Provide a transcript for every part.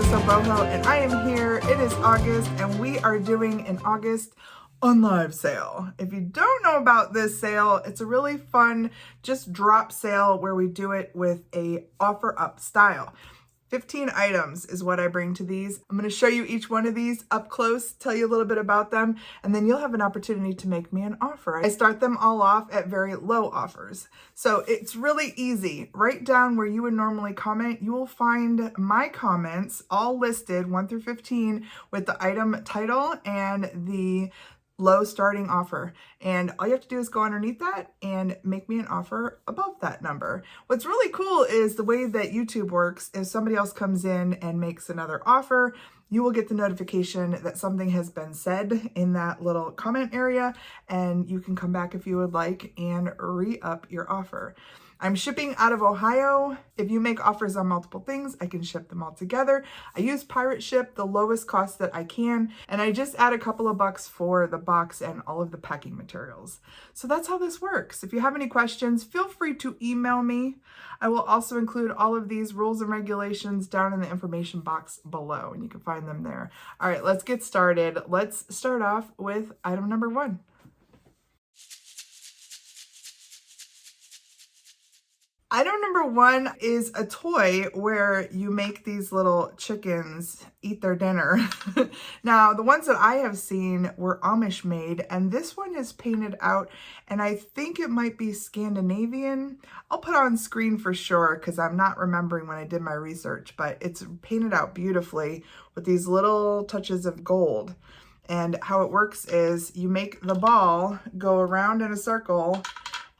Melissa Boho, and I am here. It is August, and we are doing an August Unlive sale. If you don't know about this sale, it's a really fun just drop sale where we do it with a OfferUp style. 15 items is what I bring to these. I'm going to show you each one of these up close, tell you a little bit about them, and then you'll have an opportunity to make me an offer. I start them all off at very low offers. So it's really easy. Right down where you would normally comment, you will find my comments all listed 1 through 15 with the item title and the low starting offer. And all you have to do is go underneath that and make me an offer above that number. What's really cool is the way that YouTube works. If somebody else comes in and makes another offer, you will get the notification that something has been said in that little comment area, and you can come back if you would like and re-up your offer. I'm shipping out of Ohio. If you make offers on multiple things, I can ship them all together. I use Pirate Ship, the lowest cost that I can, and I just add a couple of bucks for the box and all of the packing materials. So that's how this works. If you have any questions, feel free to email me. I will also include all of these rules and regulations down in the information box below, and you can find them there. All right, let's get started. Let's start off with item number 1. Item number 1 is a toy where you make these little chickens eat their dinner. Now, the ones that I have seen were Amish made, and this one is painted out, and I think it might be Scandinavian. I'll put it on screen for sure because I'm not remembering when I did my research, but it's painted out beautifully with these little touches of gold. And how it works is you make the ball go around in a circle,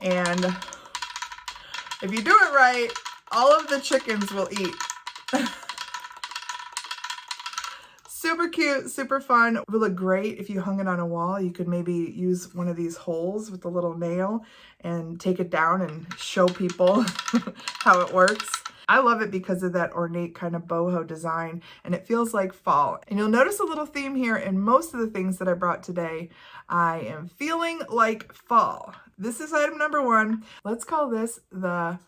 and if you do it right, all of the chickens will eat. Super cute, super fun. It would look great if you hung it on a wall. You could maybe use one of these holes with a little nail and take it down and show people how it works. I love it because of that ornate kind of boho design, and it feels like fall. And you'll notice a little theme here in most of the things that I brought today. I am feeling like fall. This is item number 1. Let's call this the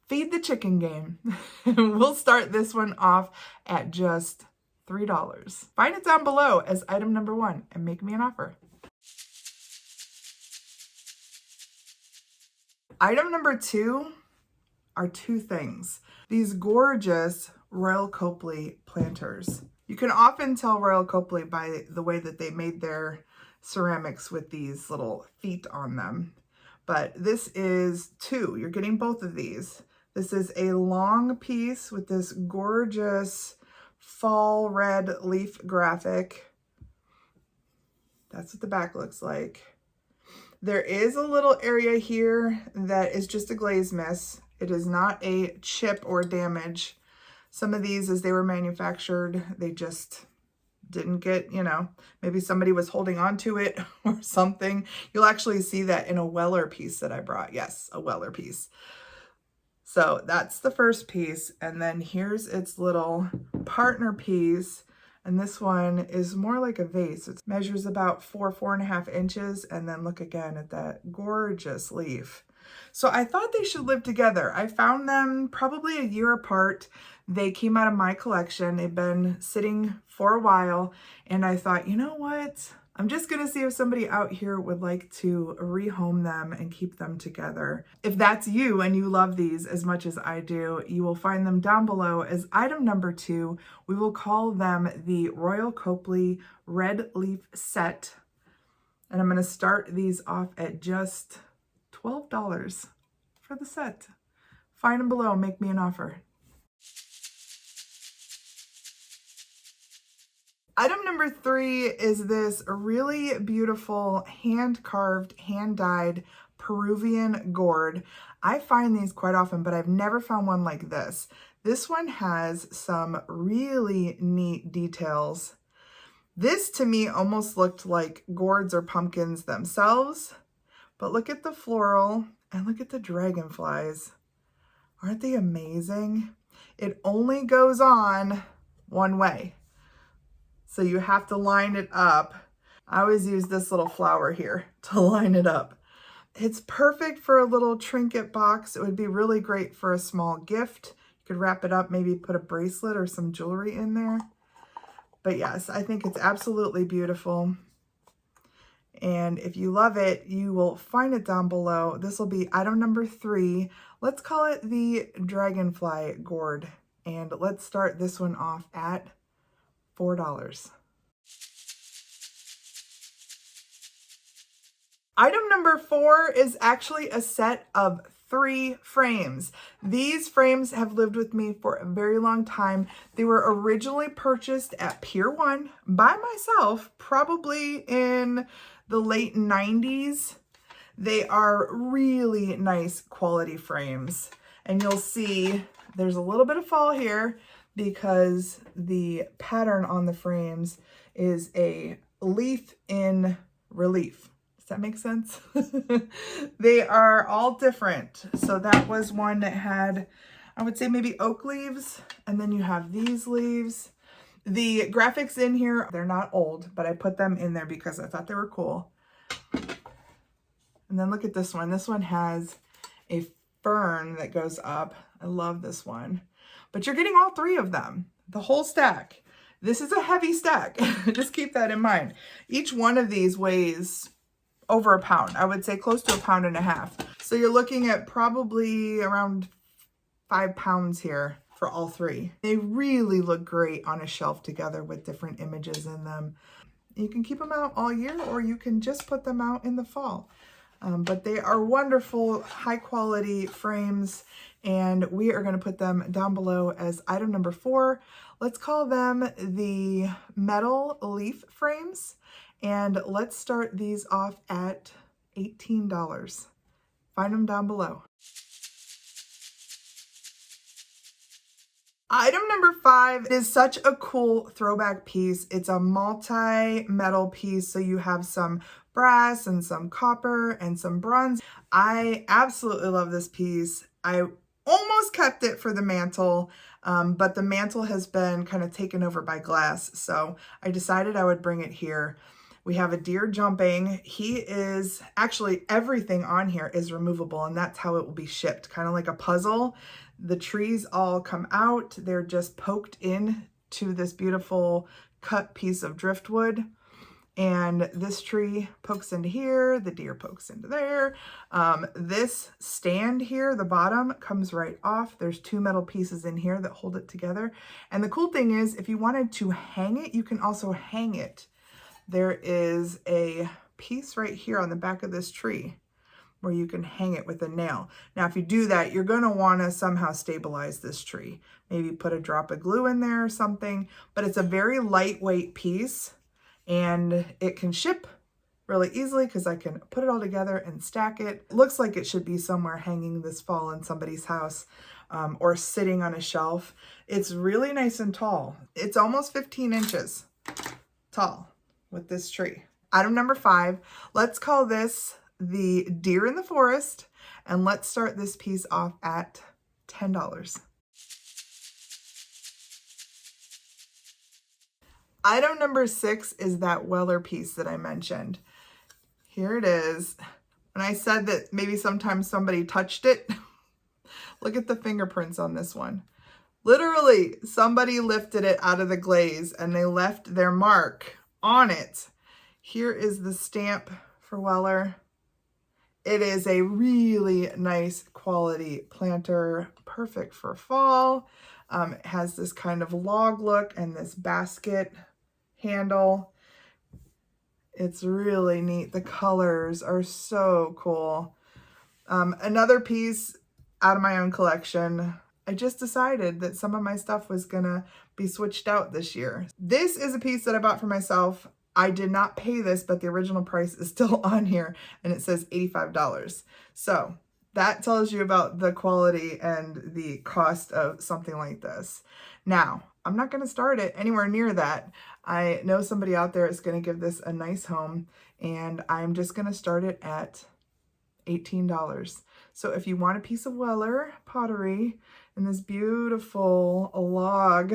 Feed the Chicken game. We'll start this one off at just $3. Find it down below as item number 1 and make me an offer. Item number 2 are 2 things. These gorgeous Royal Copley planters. You can often tell Royal Copley by the way that they made their ceramics with these little feet on them. But this is 2. You're getting both of these. This is a long piece with this gorgeous fall red leaf graphic. That's what the back looks like. There is a little area here that is just a glaze miss. It is not a chip or damage. Some of these, as they were manufactured, they just didn't get, maybe somebody was holding on to it or something. You'll actually see that in a Weller piece that I brought. Yes, a Weller piece. So that's the first piece. And then here's its little partner piece. And this one is more like a vase. It measures about 4.5 inches. And then look again at that gorgeous leaf. So I thought they should live together. I found them probably a year apart. They came out of my collection. They've been sitting for a while. And I thought, you know what? I'm just going to see if somebody out here would like to rehome them and keep them together. If that's you and you love these as much as I do, you will find them down below as item number 2. We will call them the Royal Copley Red Leaf Set. And I'm going to start these off at just $12 for the set. Find them below, make me an offer. Item number 3 is this really beautiful hand-carved, hand-dyed Peruvian gourd. I find these quite often, but I've never found one like this. This one has some really neat details. This to me almost looked like gourds or pumpkins themselves, but look at the floral and look at the dragonflies. Aren't they amazing? It only goes on one way. So you have to line it up. I always use this little flower here to line it up. It's perfect for a little trinket box. It would be really great for a small gift. You could wrap it up, maybe put a bracelet or some jewelry in there. But yes, I think it's absolutely beautiful. And if you love it, you will find it down below. This will be item number 3. Let's call it the Dragonfly Gourd. And let's start this one off at $4. Item number 4 is actually a set of 3 frames. These frames have lived with me for a very long time. They were originally purchased at Pier 1 by myself, probably in the late 90s. They are really nice quality frames. And you'll see there's a little bit of fall here because the pattern on the frames is a leaf in relief. Does that make sense? They are all different. So that was one that had, I would say maybe oak leaves, and then you have these leaves. The graphics in here, they're not old, but I put them in there because I thought they were cool. And then look at this one. This one has a fern that goes up. I love this one. But you're getting all 3 of them, the whole stack. This is a heavy stack. Just keep that in mind. Each one of these weighs over a pound. I would say close to 1.5 pounds. So you're looking at probably around 5 pounds here for all 3. They really look great on a shelf together with different images in them. You can keep them out all year, or you can just put them out in the fall. But they are wonderful, high quality frames, and we are going to put them down below as item number 4. Let's call them the metal leaf frames, and let's start these off at $18. Find them down below. Item number 5 is such a cool throwback piece. It's a multi-metal piece, so you have some brass and some copper and some bronze. I absolutely love this piece. I almost kept it for the mantle, but the mantle has been kind of taken over by glass, so I decided I would bring it here. We have a deer jumping. He is actually, everything on here is removable, and that's how it will be shipped, kind of like a puzzle. The trees all come out. They're just poked in to this beautiful cut piece of driftwood. And this tree pokes into here, the deer pokes into there. This stand here, the bottom, comes right off. There's 2 metal pieces in here that hold it together. And the cool thing is, if you wanted to hang it, you can also hang it. There is a piece right here on the back of this tree where you can hang it with a nail. Now, if you do that, you're going to want to somehow stabilize this tree. Maybe put a drop of glue in there or something, but it's a very lightweight piece and it can ship really easily because I can put it all together and stack it. It looks like it should be somewhere hanging this fall in somebody's house or sitting on a shelf. It's really nice and tall. It's almost 15 inches tall with this tree. Item number 5, let's call this the deer in the forest, and let's start this piece off at $10. Item number 6 is that Weller piece that I mentioned. Here it is. When I said that maybe sometimes somebody touched it, look at the fingerprints on this one. Literally, somebody lifted it out of the glaze and they left their mark on it. Here is the stamp for Weller. It is a really nice quality planter, perfect for fall. It has this kind of log look and this basket handle. It's really neat. The colors are so cool. Another piece out of my own collection. I just decided that some of my stuff was gonna be switched out this year. This is a piece that I bought for myself. I did not pay this, but the original price is still on here and it says $85. So that tells you about the quality and the cost of something like this. Now, I'm not going to start it anywhere near that. I know somebody out there is going to give this a nice home, and I'm just going to start it at $18. So if you want a piece of Weller pottery in this beautiful log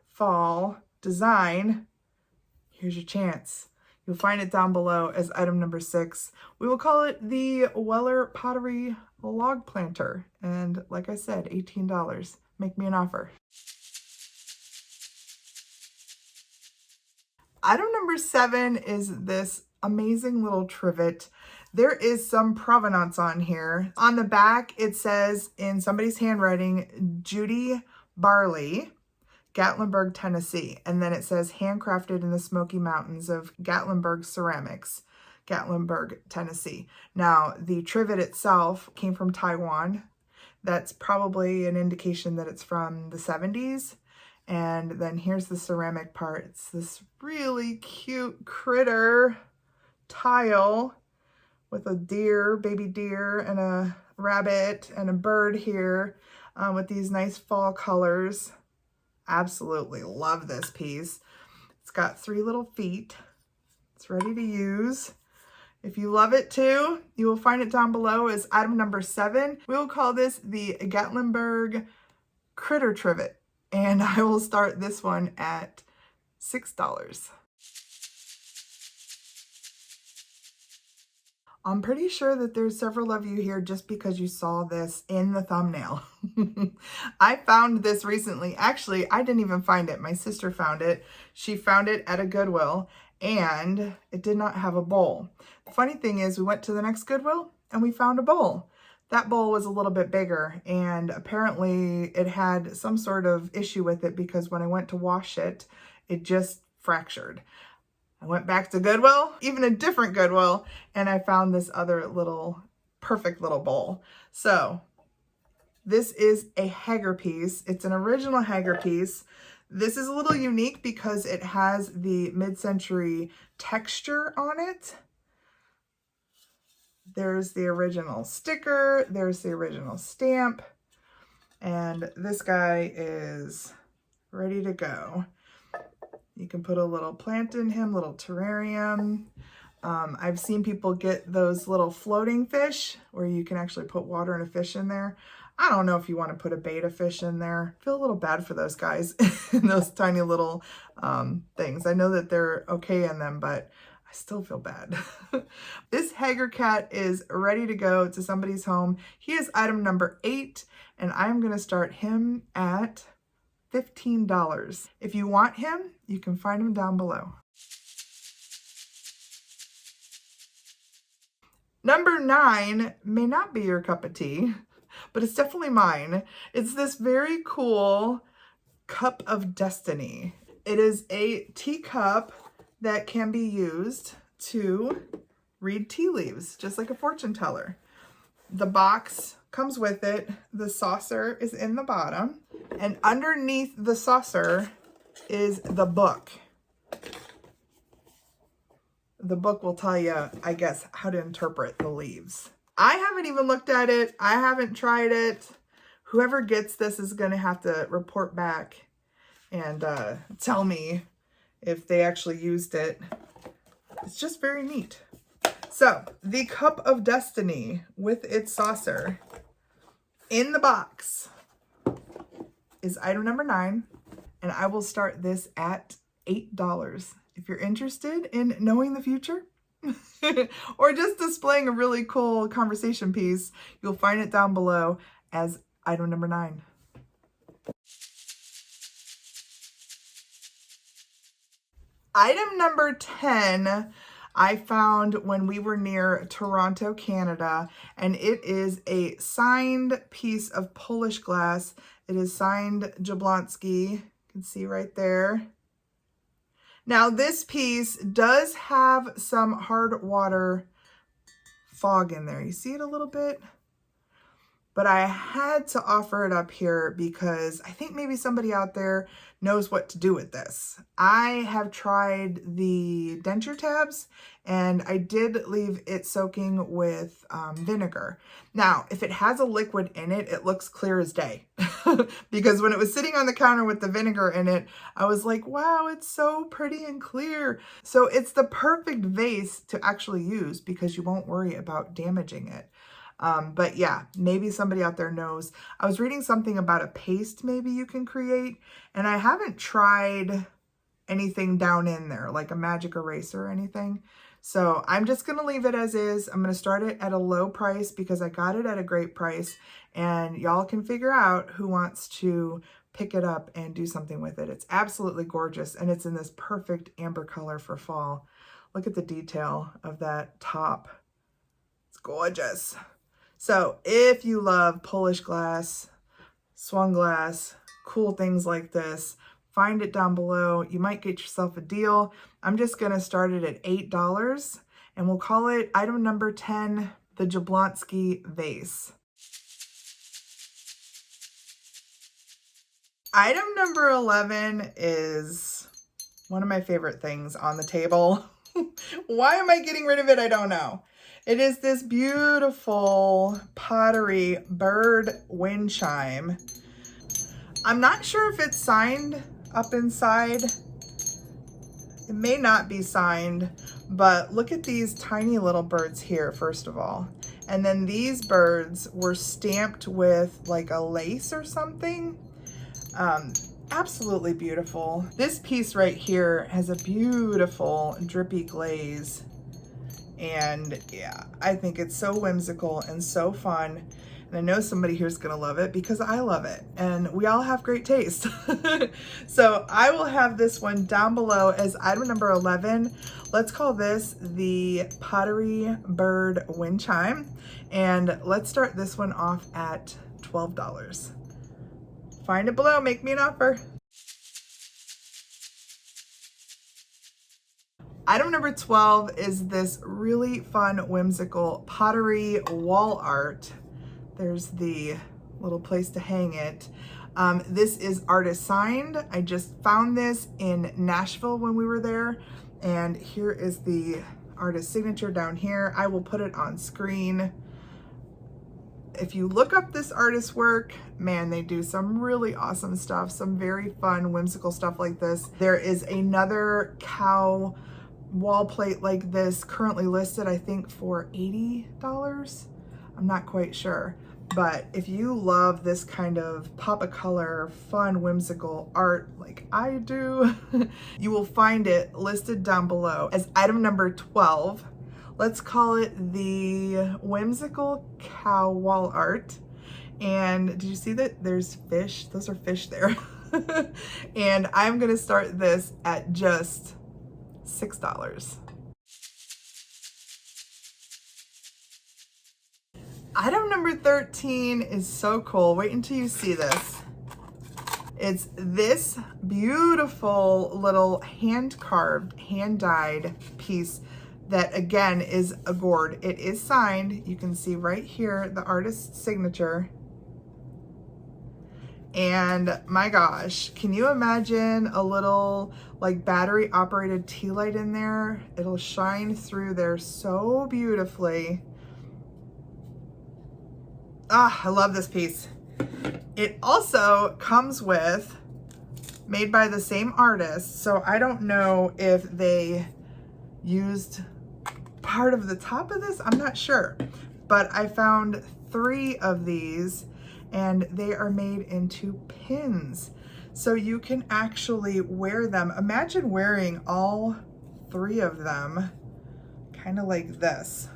fall design, here's your chance. You'll find it down below as item number 6. We will call it the Weller Pottery Log Planter. And like I said, $18. make me an offer. Item number 7 is this amazing little trivet. There is some provenance on here. On the back, it says in somebody's handwriting, Judy Barley, Gatlinburg, Tennessee. And then it says handcrafted in the Smoky Mountains of Gatlinburg Ceramics, Gatlinburg, Tennessee. Now, the trivet itself came from Taiwan. That's probably an indication that it's from the 70s. And then here's the ceramic part. It's this really cute critter tile with a deer, baby deer, and a rabbit and a bird here with these nice fall colors. Absolutely love this piece. It's got 3 little feet. It's ready to use. If you love it too, you will find it down below as item number 7. We will call this the Gatlinburg Critter Trivet. And I will start this one at $6. I'm pretty sure that there's several of you here just because you saw this in the thumbnail. I found this recently. Actually, I didn't even find it. My sister found it. She found it at a Goodwill and it did not have a bowl. The funny thing is we went to the next Goodwill and we found a bowl. That bowl was a little bit bigger and apparently it had some sort of issue with it because when I went to wash it, it just fractured. I went back to Goodwill, even a different Goodwill, and I found this other little, perfect little bowl. So this is a Hager piece. It's an original Hager piece. This is a little unique because it has the mid-century texture on it. There's the original sticker, there's the original stamp, and this guy is ready to go. You can put a little plant in him, little terrarium. I've seen people get those little floating fish where you can actually put water and a fish in there. I don't know if you want to put a betta fish in there. I feel a little bad for those guys and those tiny little things. I know that they're okay in them, but I still feel bad. This Hager cat is ready to go to somebody's home. He is item number 8, and I'm going to start him at $15. If you want him, you can find him down below. Number 9 may not be your cup of tea, but it's definitely mine. It's this very cool Cup of Destiny. It is a teacup that can be used to read tea leaves, just like a fortune teller. The box comes with it. The saucer is in the bottom, and underneath the saucer is the book. The book will tell you, I guess, how to interpret the leaves. I haven't even looked at it. I haven't tried it. Whoever gets this is going to have to report back and tell me if they actually used it. It's just very neat. So, the Cup of Destiny with its saucer in the box is item number 9, and I will start this at $8. If you're interested in knowing the future or just displaying a really cool conversation piece, you'll find it down below as item number 9. Item number 10, I found when we were near Toronto, Canada, and it is a signed piece of Polish glass. It is signed Jablonski. You can see right there. Now, this piece does have some hard water fog in there. You see it a little bit? But I had to offer it up here because I think maybe somebody out there knows what to do with this. I have tried the denture tabs and I did leave it soaking with vinegar. Now, if it has a liquid in it, it looks clear as day. Because when it was sitting on the counter with the vinegar in it, I was like, wow, it's so pretty and clear. So it's the perfect vase to actually use because you won't worry about damaging it. But yeah, maybe somebody out there knows. I was reading something about a paste maybe you can create, and I haven't tried anything down in there, like a magic eraser or anything. So I'm just going to leave it as is. I'm going to start it at a low price because I got it at a great price, and y'all can figure out who wants to pick it up and do something with it. It's absolutely gorgeous, and it's in this perfect amber color for fall. Look at the detail of that top. It's gorgeous. So if you love Polish glass, swung glass, cool things like this, find it down below. You might get yourself a deal. I'm just going to start it at $8, and we'll call it item number 10, the Jablonski vase. Item number 11 is one of my favorite things on the table. Why am I getting rid of it? I don't know. It is this beautiful pottery bird wind chime. I'm not sure if it's signed up inside. It may not be signed, but look at these tiny little birds here, first of all. And then these birds were stamped with like a lace or something. Absolutely beautiful. This piece right here has a beautiful drippy glaze. And yeah, I think it's so whimsical and so fun. And I know somebody here's gonna love it because I love it. And we all have great taste. So I will have this one down below as item number 11. Let's call this the Pottery Bird Wind Chime. And let's start this one off at $12. Find it below, make me an offer. Item number 12 is this really fun, whimsical pottery wall art. There's the little place to hang it. This is artist signed. I just found this in Nashville when we were there. And here is the artist signature down here. I will put it on screen. If you look up this artist's work, man, they do some really awesome stuff, some very fun, whimsical stuff like this. There is another cow wall plate like this currently listed, I think, for $80. I'm not quite sure. But if you love this kind of pop of color, fun, whimsical art like I do, you will find it listed down below as item number 12. Let's call it the whimsical cow wall art. And did you see that there's fish? Those are fish there. And I'm gonna start this at just $6. Item number 13 is so cool. Wait until you see this. It's this beautiful little hand-carved, hand-dyed piece that again is a gourd. It is signed. You can see right here the artist's signature. And my gosh, can you imagine a little like battery operated tea light in there? It'll shine through there so beautifully. Ah, I love this piece. It also comes with, made by the same artist, so I don't know if they used part of the top of this, I'm not sure. But I found 3 of these and they are made into pins. So you can actually wear them. Imagine wearing all 3 of them kind of like this.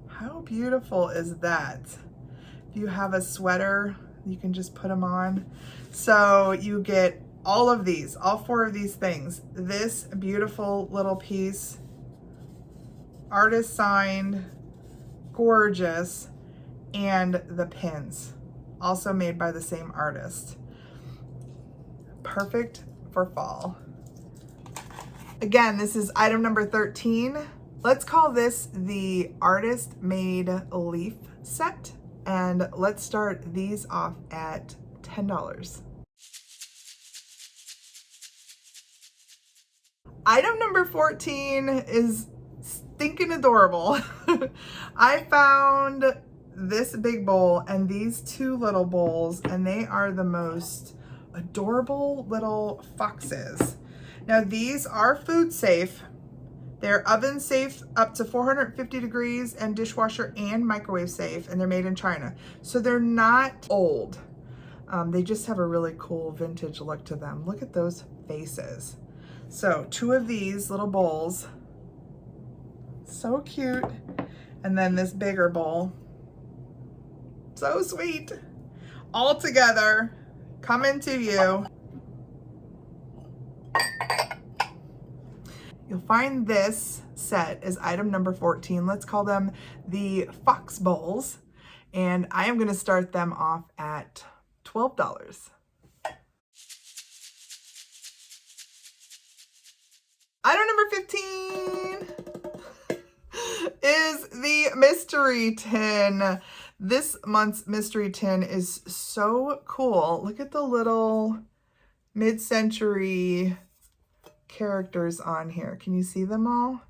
How beautiful is that? If you have a sweater, you can just put them on. So you get all of these, all 4 of these things. This beautiful little piece, artist signed, gorgeous, and the pins, also made by the same artist. Perfect for fall. Again, this is item number 13. Let's call this the artist made leaf set, and let's start these off at $10. Item number 14 is stinking adorable. I found this big bowl and these 2 little bowls, and they are the most adorable little foxes. Now these are food safe. They're oven safe up to 450 degrees and dishwasher and microwave safe, and they're made in China. So they're not old. They just have a really cool vintage look to them. Look at those faces. So 2 of these little bowls, so cute. And then this bigger bowl, so sweet. All together, coming to you. You'll find this set is item number 14. Let's call them the Fox Bowls. And I am going to start them off at $12. Item number 15 is the mystery tin. This month's mystery tin is so cool. Look at the little mid-century characters on here. Can you see them all?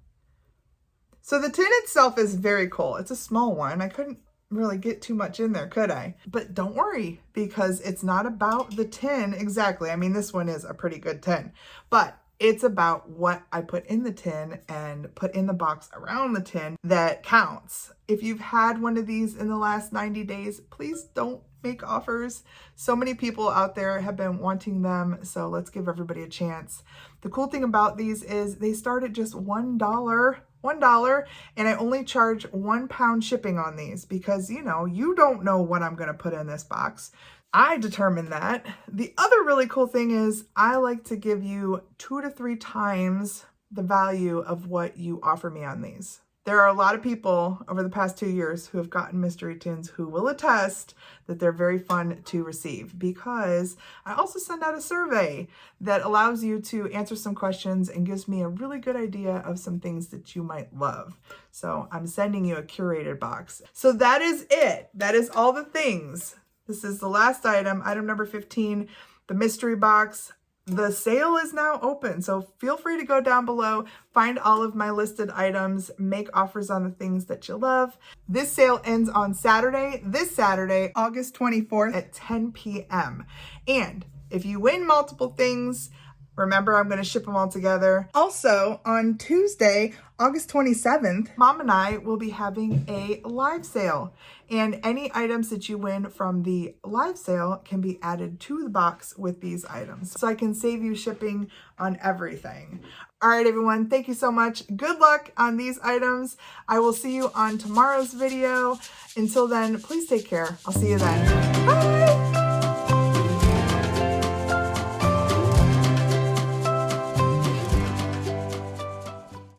So the tin itself is very cool. It's a small one. I couldn't really get too much in there, could I? But don't worry, because it's not about the tin exactly. I mean, this one is a pretty good tin, but it's about what I put in the tin and put in the box around the tin that counts. If you've had one of these in the last 90 days, please don't make offers. So many people out there have been wanting them, so let's give everybody a chance. The cool thing about these is they start at just $1, and I only charge £1 shipping on these because, you know, you don't know what I'm going to put in this box. I determine that. The other really cool thing is I like to give you 2 to 3 times the value of what you offer me on these. There are a lot of people over the past 2 years who have gotten mystery tins who will attest that they're very fun to receive, because I also send out a survey that allows you to answer some questions and gives me a really good idea of some things that you might love. So I'm sending you a curated box. So that is it. That is all the things. This is the last item, item number 15, the mystery box. The sale is now open, so feel free to go down below, find all of my listed items, make offers on the things that you love. This sale ends on Saturday, this Saturday, August 24th at 10 p.m. And if you win multiple things, remember, I'm going to ship them all together. Also, on Tuesday, August 27th, Mom and I will be having a live sale. And any items that you win from the live sale can be added to the box with these items. So I can save you shipping on everything. All right, everyone, thank you so much. Good luck on these items. I will see you on tomorrow's video. Until then, please take care. I'll see you then. Bye!